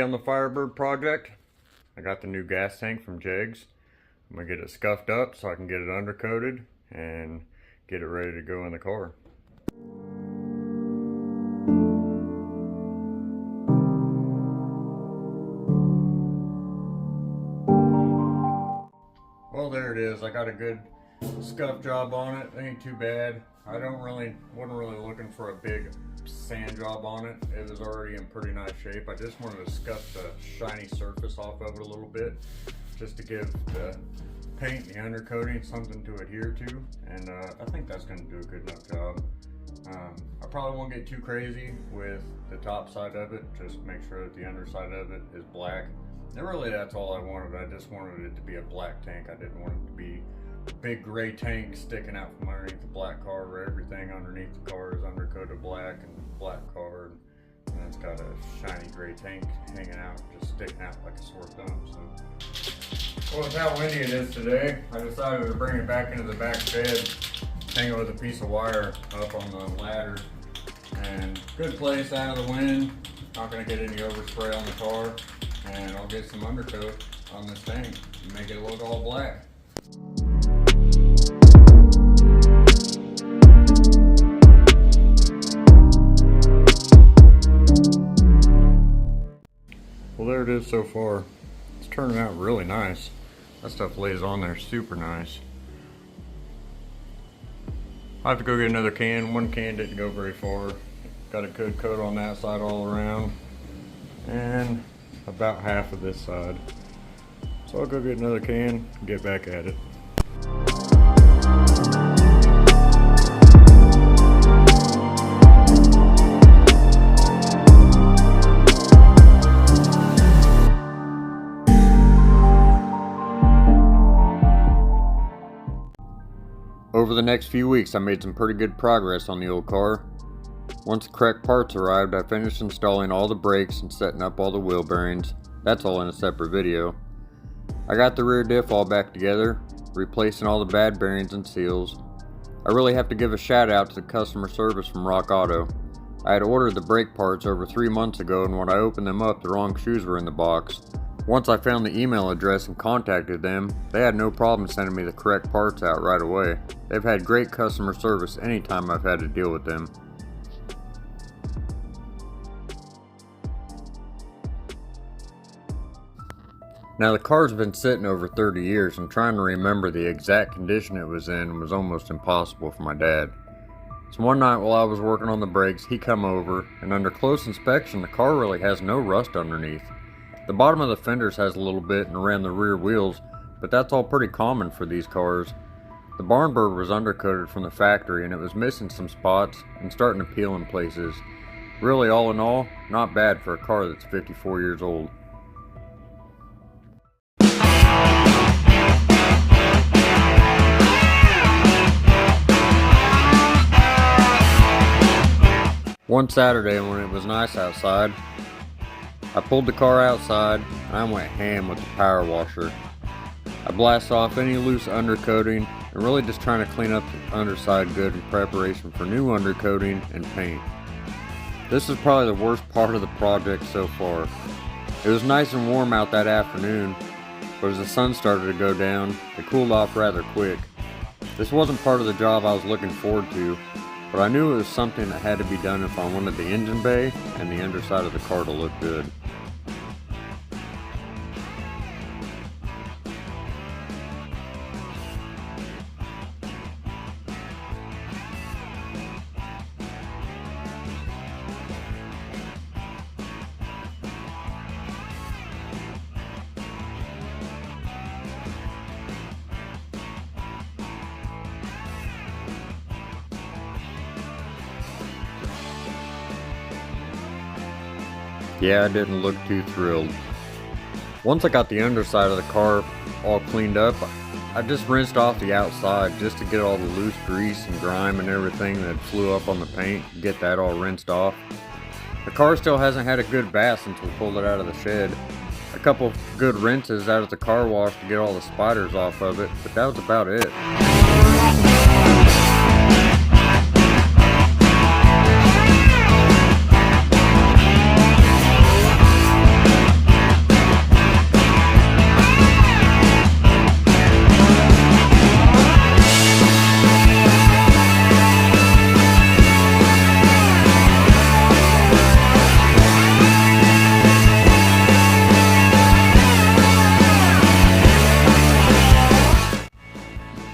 on the Firebird project. I got the new gas tank from Jegs. I'm gonna get it scuffed up so I can get it undercoated and get it ready to go in the car. Well, there it is. I got a good scuff job on it. It ain't too bad. wasn't really looking for a big sand job on it. It was already in pretty nice shape. I just wanted to scuff the shiny surface off of it a little bit, just to give the paint and the undercoating something to adhere to, and I think that's going to do a good enough job. I probably won't get too crazy with the top side of it, just make sure that the underside of it is black. And really that's all I wanted. I just wanted it to be a black tank. I didn't want it to be a big gray tank sticking out from underneath the black car, where everything underneath the car is undercoated black, and black car, and it's got a shiny gray tank hanging out, just sticking out like a sore thumb. So, well, with how windy it is today, I decided to bring it back into the back shed, hang it with a piece of wire up on the ladder, and good place out of the wind, not going to get any overspray on the car, and I'll get some undercoat on this tank and make it look all black. Well, there it is so far. It's turning out really nice. That stuff lays on there super nice. I have to go get another can. One can didn't go very far. Got a good coat on that side all around, and about half of this side. So I'll go get another can and get back at it. Over the next few weeks, I made some pretty good progress on the old car. Once the correct parts arrived, I finished installing all the brakes and setting up all the wheel bearings. That's all in a separate video. I got the rear diff all back together, replacing all the bad bearings and seals. I really have to give a shout out to the customer service from Rock Auto. I had ordered the brake parts over 3 months ago, and when I opened them up, the wrong shoes were in the box. Once I found the email address and contacted them, they had no problem sending me the correct parts out right away. They've had great customer service anytime I've had to deal with them. Now, the car's been sitting over 30 years, and trying to remember the exact condition it was in was almost impossible for my dad. So one night while I was working on the brakes, he come over, and under close inspection, the car really has no rust underneath. The bottom of the fenders has a little bit and around the rear wheels, but that's all pretty common for these cars. The Firebird was undercoated from the factory, and it was missing some spots and starting to peel in places. Really, all in all, not bad for a car that's 54 years old. One Saturday when it was nice outside, I pulled the car outside and I went ham with the power washer. I blasted off any loose undercoating and really just trying to clean up the underside good in preparation for new undercoating and paint. This is probably the worst part of the project so far. It was nice and warm out that afternoon, but as the sun started to go down, it cooled off rather quick. This wasn't part of the job I was looking forward to, but I knew it was something that had to be done if I wanted the engine bay and the underside of the car to look good. Yeah, I didn't look too thrilled. Once I got the underside of the car all cleaned up, I just rinsed off the outside just to get all the loose grease and grime and everything that flew up on the paint, get that all rinsed off. The car still hasn't had a good bath since we pulled it out of the shed. A couple good rinses out at the car wash to get all the spiders off of it, but that was about it.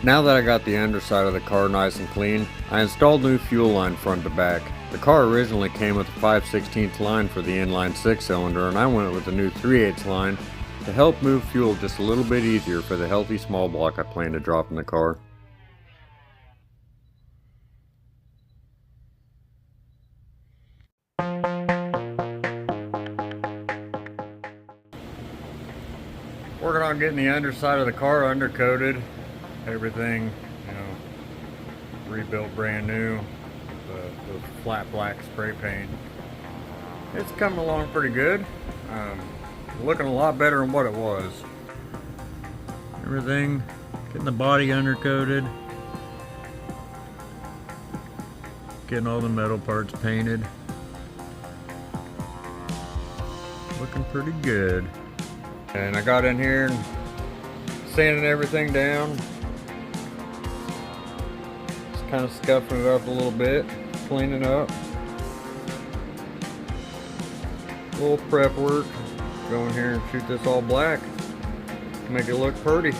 Now that I got the underside of the car nice and clean, I installed new fuel line front to back. The car originally came with a 5/16 line for the inline 6-cylinder, and I went with a new 3/8 line to help move fuel just a little bit easier for the healthy small block I plan to drop in the car. Working on getting the underside of the car undercoated. Everything, rebuilt brand new. The flat black spray paint. It's coming along pretty good. Looking a lot better than what it was. Everything, getting the body undercoated. Getting all the metal parts painted. Looking pretty good. And I got in here and sanding everything down. Just kind of scuffing it up a little bit, cleaning up. A little prep work. Go in here and shoot this all black. Make it look pretty.